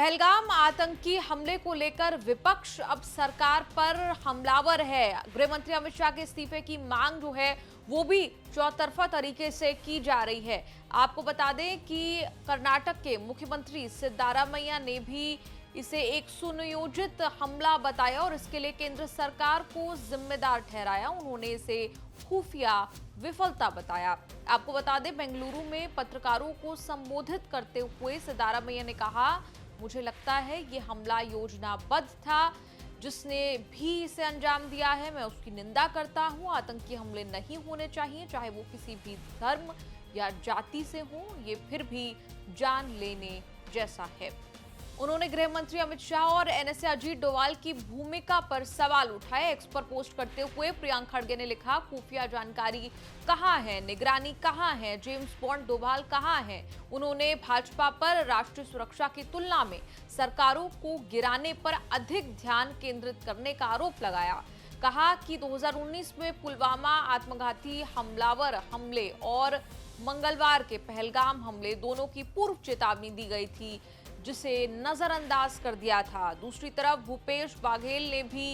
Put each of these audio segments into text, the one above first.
पहलगाम आतंकी हमले को लेकर विपक्ष अब सरकार पर हमलावर है। गृह मंत्री अमित शाह के इस्तीफे की मांग जो है वो भी चौतरफा तरीके से की जा रही है। आपको बता दें कि कर्नाटक के मुख्यमंत्री सिद्धारामैया ने भी इसे एक सुनियोजित हमला बताया और इसके लिए केंद्र सरकार को जिम्मेदार ठहराया। उन्होंने इसे खुफिया विफलता बताया। आपको बता दें, बेंगलुरु में पत्रकारों को संबोधित करते हुए सिद्धारामैया ने कहा, मुझे लगता है ये हमला योजनाबद्ध था। जिसने भी इसे अंजाम दिया है मैं उसकी निंदा करता हूं। आतंकी हमले नहीं होने चाहिए, चाहे वो किसी भी धर्म या जाति से हो। ये फिर भी जान लेने जैसा है। उन्होंने गृह मंत्री अमित शाह और एनएसए अजीत डोभाल की भूमिका पर सवाल उठाए। एक्स पर पोस्ट करते हुए प्रियंक खड़गे ने लिखा, खुफिया जानकारी कहां है, निगरानी कहां है, जेम्स बॉन्ड डोभाल कहां है। उन्होंने भाजपा पर राष्ट्रीय सुरक्षा की तुलना में सरकारों को गिराने पर अधिक ध्यान केंद्रित करने का आरोप लगाया। कहा कि 2019 में पुलवामा आत्मघाती हमलावर हमले और मंगलवार के पहलगाम हमले दोनों की पूर्व चेतावनी दी गई थी, जिसे नजरअंदाज कर दिया था। दूसरी तरफ भूपेश बाघेल ने भी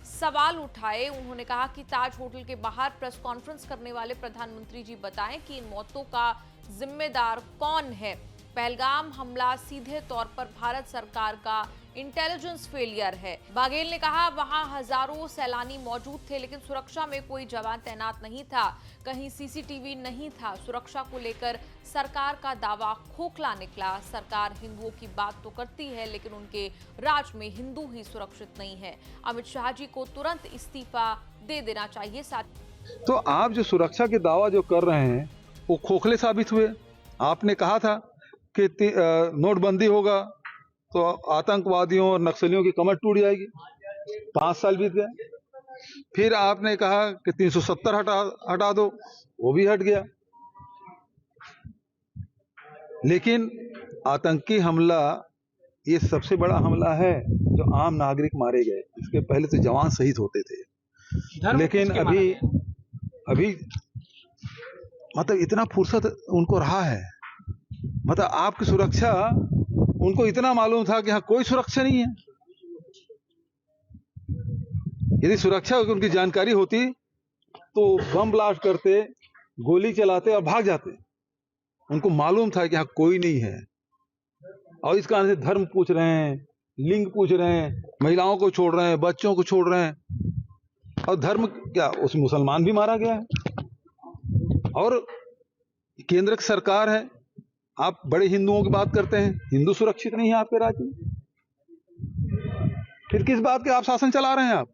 सवाल उठाए। उन्होंने कहा कि ताज होटल के बाहर प्रेस कॉन्फ्रेंस करने वाले प्रधानमंत्री जी बताएं कि इन मौतों का जिम्मेदार कौन है। पहलगाम हमला सीधे तौर पर भारत सरकार का इंटेलिजेंस फेलियर है। बाघेल ने कहा, वहां हजारों सैलानी मौजूद थे लेकिन सुरक्षा में कोई जवान तैनात नहीं था, कहीं सीसीटीवी नहीं था। सुरक्षा को लेकर सरकार का दावा खोखला निकला। सरकार हिंदुओं की बात तो करती है लेकिन उनके राज में हिंदू ही सुरक्षित नहीं है। अमित शाह जी को तुरंत इस्तीफा दे देना चाहिए। तो आप जो सुरक्षा के दावा जो कर रहे हैं वो खोखले साबित हुए। आपने कहा था कि नोटबंदी होगा तो आतंकवादियों और नक्सलियों की कमर टूट जाएगी। 5 साल बीत गए। फिर आपने कहा कि 370 हटा दो, वो भी हट गया। लेकिन आतंकी हमला ये सबसे बड़ा हमला है जो आम नागरिक मारे गए। इसके पहले तो जवान शहीद होते थे, लेकिन अभी मतलब इतना फुर्सत उनको रहा है। मतलब आपकी सुरक्षा उनको इतना मालूम था कि हाँ कोई सुरक्षा नहीं है। यदि सुरक्षा की उनकी जानकारी होती तो बम ब्लास्ट करते, गोली चलाते और भाग जाते। उनको मालूम था कि हाँ कोई नहीं है। और इस कारण से धर्म पूछ रहे हैं, लिंग पूछ रहे हैं, महिलाओं को छोड़ रहे हैं, बच्चों को छोड़ रहे हैं। और धर्म क्या, उस मुसलमान भी मारा गया है। और केंद्र की सरकार है, आप बड़े हिंदुओं की बात करते हैं, हिंदू सुरक्षित नहीं है आपके राज्य में। फिर किस बात के आप शासन चला रहे हैं? आप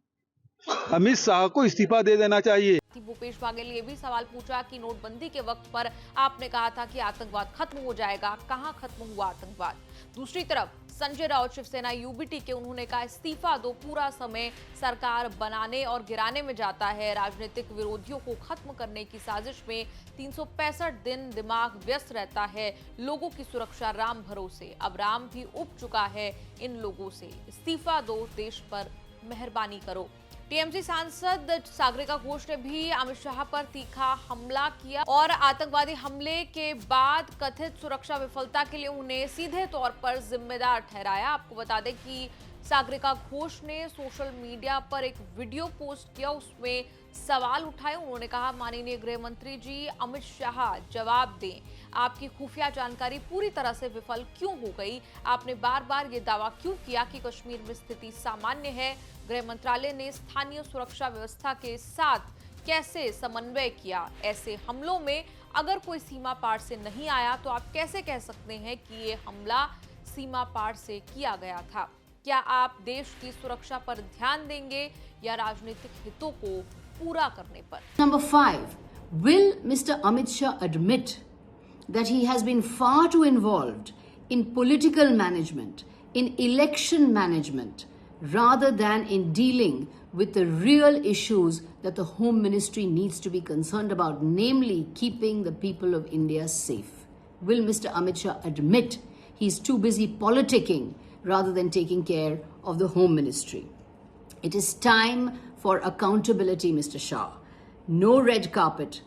अमित शाह को इस्तीफा दे देना चाहिए। भूपेश बाघेल ने भी सवाल पूछा कि नोटबंदी के वक्त पर आपने कहा था कि आतंकवाद खत्म हो जाएगा, कहां खत्म हुआ आतंकवाद। दूसरी तरफ संजय राउत शिवसेना यूबीटी के, उन्होंने कहा इस्तीफा दो, पूरा समय सरकार बनाने और गिराने में जाता है। राजनीतिक विरोधियों को खत्म करने की साजिश में 365 दिन दिमाग व्यस्त रहता है। लोगों की सुरक्षा राम भरोसे, अब राम भी उब चुका है इन लोगों से। इस्तीफा दो, देश पर मेहरबानी करो। टीएमसी सांसद सागरिका घोष ने भी अमित शाह पर तीखा हमला किया और आतंकवादी हमले के बाद कथित सुरक्षा विफलता के लिए उन्हें सीधे तौर पर जिम्मेदार ठहराया। आपको बता दें कि सागरिका घोष ने सोशल मीडिया पर एक वीडियो पोस्ट किया, उसमें सवाल उठाए। उन्होंने कहा, माननीय गृह मंत्री जी अमित शाह जवाब दें, आपकी खुफिया जानकारी पूरी तरह से विफल क्यों हो गई? आपने बार बार ये दावा क्यों किया कि कश्मीर में स्थिति सामान्य है? गृह मंत्रालय ने स्थानीय सुरक्षा व्यवस्था के साथ कैसे समन्वय किया? ऐसे हमलों में अगर कोई सीमा पार से नहीं आया तो आप कैसे कह सकते हैं कि ये हमला सीमा पार से किया गया था? क्या आप देश की सुरक्षा पर ध्यान देंगे या राजनीतिक हितों को पूरा करने पर? Number 5. Will Mr. Amit Shah admit that he has been far too involved in political management, in election management, rather than in dealing with the real issues that the Home Ministry needs to be concerned about, namely keeping the people of India safe? Will Mr. Amit Shah admit he's too busy politicking rather than taking care of the Home Ministry? It is time for accountability, Mr. Shah. No red carpet.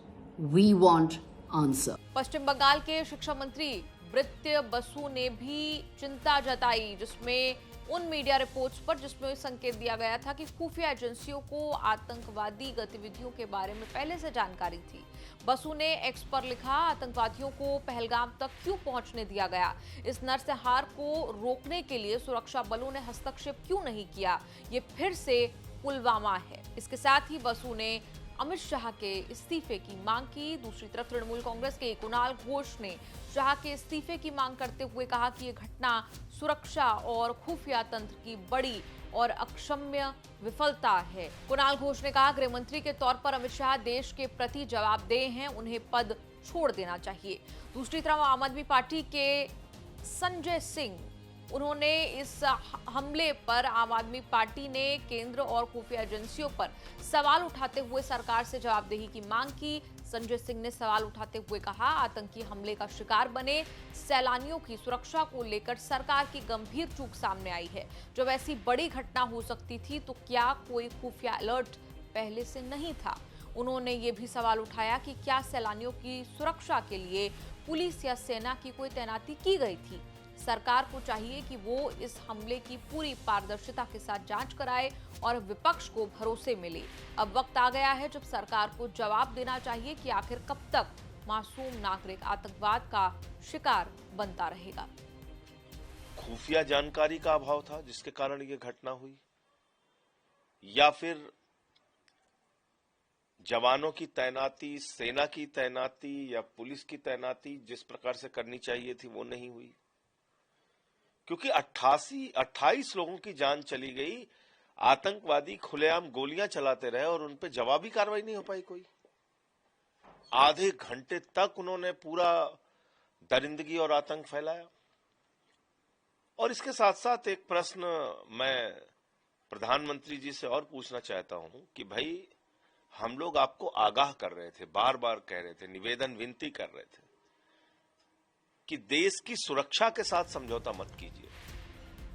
We want answer. पश्चिम बंगाल के शिक्षा मंत्री भृत्य बसु ने भी चिंता जताई, जिसमें उन media reports पर जिसमें संकेत दिया गया था कि खुफिया एजेंसियों को आतंकवादी गतिविधियों के बारे में पहले से जानकारी थी। बसु ने एक्स पर लिखा, आतंकवादियों को पहलगाम तक क्यों पहुंचने दिया गया? इस नरसंहार को रोकने के लिए सुरक्षा बलों ने हस्तक्षेप क्यों नहीं किया? ये फिर से पुलवामा है। इसके साथ ही बसु ने अमित शाह के इस्तीफे की मांग की। दूसरी तरफ तृणमूल कांग्रेस के कुणाल घोष ने शाह के इस्तीफे की मांग करते हुए कहा कि ये घटना सुरक्षा और खुफिया तंत्र की बड़ी और अक्षम्य विफलता है। कुणाल घोष ने कहा, गृह मंत्री के तौर पर अमित शाह देश के प्रति जवाबदेह हैं, उन्हें पद छोड़ देना चाहिए। दूसरी तरफ आम आदमी पार्टी के संजय सिंह, उन्होंने इस हमले पर आम आदमी पार्टी ने केंद्र और खुफिया एजेंसियों पर सवाल उठाते हुए सरकार से जवाबदेही की मांग की। संजय सिंह ने सवाल उठाते हुए कहा, आतंकी हमले का शिकार बने सैलानियों की सुरक्षा को लेकर सरकार की गंभीर चूक सामने आई है। जब ऐसी बड़ी घटना हो सकती थी तो क्या कोई खुफिया अलर्ट पहले से नहीं था? उन्होंने ये भी सवाल उठाया कि क्या सैलानियों की सुरक्षा के लिए पुलिस या सेना की कोई तैनाती की गई थी? सरकार को चाहिए कि वो इस हमले की पूरी पारदर्शिता के साथ जांच कराए और विपक्ष को भरोसे मिले। अब वक्त आ गया है जब सरकार को जवाब देना चाहिए कि आखिर कब तक मासूम नागरिक आतंकवाद का शिकार बनता रहेगा। खुफिया जानकारी का अभाव था जिसके कारण ये घटना हुई, या फिर जवानों की तैनाती, सेना की तैनाती या पुलिस की तैनाती जिस प्रकार से करनी चाहिए थी वो नहीं हुई? क्योंकि 28 लोगों की जान चली गई, आतंकवादी खुलेआम गोलियां चलाते रहे और उन पे जवाबी कार्रवाई नहीं हो पाई कोई। आधे घंटे तक उन्होंने पूरा दरिंदगी और आतंक फैलाया। और इसके साथ साथ एक प्रश्न मैं प्रधानमंत्री जी से और पूछना चाहता हूं कि भाई, हम लोग आपको आगाह कर रहे थे, बार बार कह रहे थे, निवेदन विनती कर रहे थे कि देश की सुरक्षा के साथ समझौता मत कीजिए।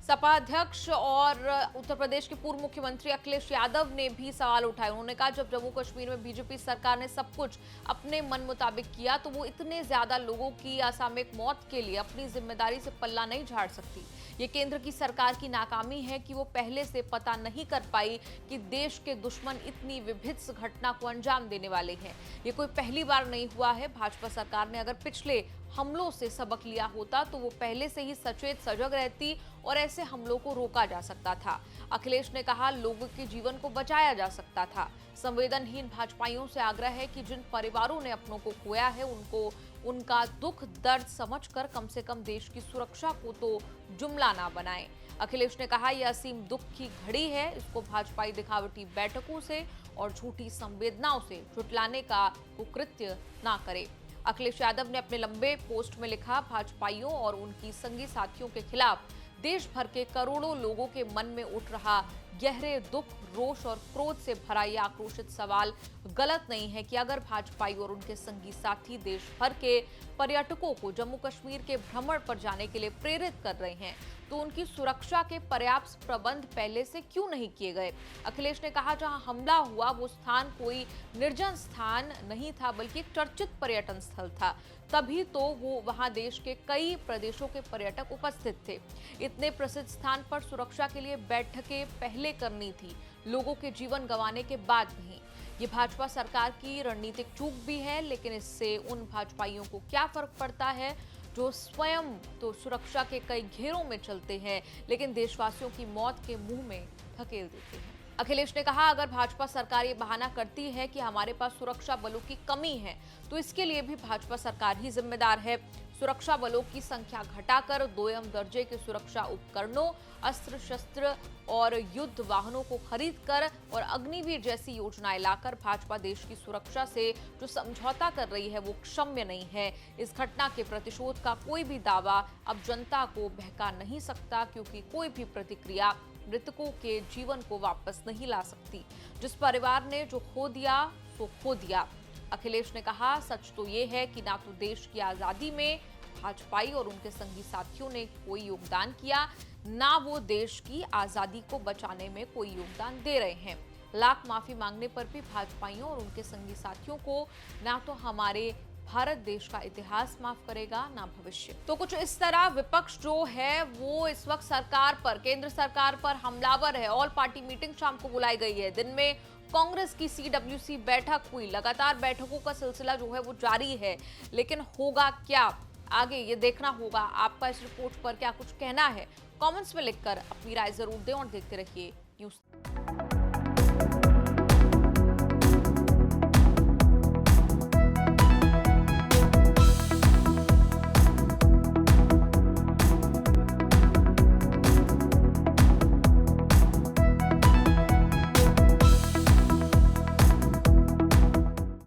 सपा अध्यक्ष और उत्तर प्रदेश के पूर्व मुख्यमंत्री अखिलेश यादव ने भी सवाल उठाए। उन्होंने कहा, जब जम्मू कश्मीर में बीजेपी सरकार ने सब कुछ अपने मन मुताबिक किया तो वो इतने ज्यादा लोगों की असामयिक मौत के लिए अपनी जिम्मेदारी से पल्ला नहीं झाड़ सकती। ये केंद्र की सरकार की नाकामी है कि वो पहले से पता नहीं कर पाई कि देश के दुश्मन इतनी विभत्स घटना को अंजाम देने वाले हैं। ये कोई पहली बार नहीं हुआ है। भाजपा सरकार ने अगर पिछले हमलों से सबक लिया होता तो वो पहले से ही सचेत सजग रहती और ऐसे हमलों को रोका जा सकता था। अखिलेश ने कहा, लोगों के जीवन को बचाया जा सकता था। संवेदनहीन भाजपाइयों से आग्रह है कि जिन परिवारों ने अपनों को खोया है उनको उनका दुख दर्द समझकर कम से कम देश की सुरक्षा को तो जुमला ना बनाएं। अखिलेश ने कहा, यह असीम दुख की घड़ी है, इसको भाजपाई दिखावटी बैठकों से और झूठी संवेदनाओं से झुटलाने का कुकृत्य ना करे। अखिलेश यादव ने अपने लंबे पोस्ट में लिखा, भाजपाइयों और उनकी संगी साथियों के खिलाफ देश भर के करोड़ों लोगों के मन में उठ रहा गहरे दुख, रोष और क्रोध से भरा यह आक्रोशित सवाल गलत नहीं है कि अगर भाजपाई और उनके संगी साथी देश भर के पर्यटकों को जम्मू कश्मीर के भ्रमण पर जाने के लिए प्रेरित कर रहे हैं तो उनकी सुरक्षा के पर्याप्त प्रबंध पहले से क्यों नहीं किए गए? अखिलेश ने कहा, जहां हमला हुआ वो स्थान कोई निर्जन स्थान नहीं था बल्कि एक चर्चित पर्यटन स्थल था, तभी तो वो वहां देश के कई प्रदेशों के पर्यटक उपस्थित थे। इतने प्रसिद्ध स्थान पर सुरक्षा के लिए बैठकें पहले करनी थी, लोगों के जीवन गंवाने के बाद नहीं। ये भाजपा सरकार की रणनीतिक चूक भी है, लेकिन इससे उन भाजपाइयों को क्या फर्क पड़ता है जो स्वयं तो सुरक्षा के कई घेरों में चलते हैं लेकिन देशवासियों की मौत के मुंह में धकेल देते हैं। अखिलेश ने कहा, अगर भाजपा सरकार ये बहाना करती है कि हमारे पास सुरक्षा बलों की कमी है तो इसके लिए भी भाजपा सरकार ही जिम्मेदार है। सुरक्षा बलों की संख्या घटाकर दोयम दर्जे के सुरक्षा उपकरणों, अस्त्र शस्त्र और युद्ध वाहनों को खरीदकर और अग्निवीर जैसी योजनाएं लाकर भाजपा देश की सुरक्षा से जो समझौता कर रही है वो क्षम्य नहीं है। इस घटना के प्रतिशोध का कोई भी दावा अब जनता को बहका नहीं सकता, क्योंकि कोई भी प्रतिक्रिया मृतकों के जीवन को वापस नहीं ला सकती। जिस परिवार ने जो खो दिया सो खो दिया। अखिलेश ने कहा, सच तो ये है कि ना तो देश की आजादी में भाजपाई और उनके संगी साथियों ने कोई योगदान किया, ना वो देश की आजादी को बचाने में कोई योगदान दे रहे हैं। लाख माफी मांगने पर भी भाजपाइयों और उनके संगी साथियों को ना तो हमारे भारत देश का इतिहास माफ करेगा ना भविष्य। तो कुछ इस तरह विपक्ष जो है वो इस वक्त सरकार पर, केंद्र सरकार पर हमलावर है। ऑल पार्टी मीटिंग शाम को बुलाई गई है। दिन में कांग्रेस की CWC बैठक हुई। लगातार बैठकों का सिलसिला जो है वो जारी है, लेकिन होगा क्या आगे ये देखना होगा। आपका इस रिपोर्ट पर क्या कुछ कहना है, कमेंट्स में लिखकर अपनी राय जरूर दें और देखते रहिए न्यूज़।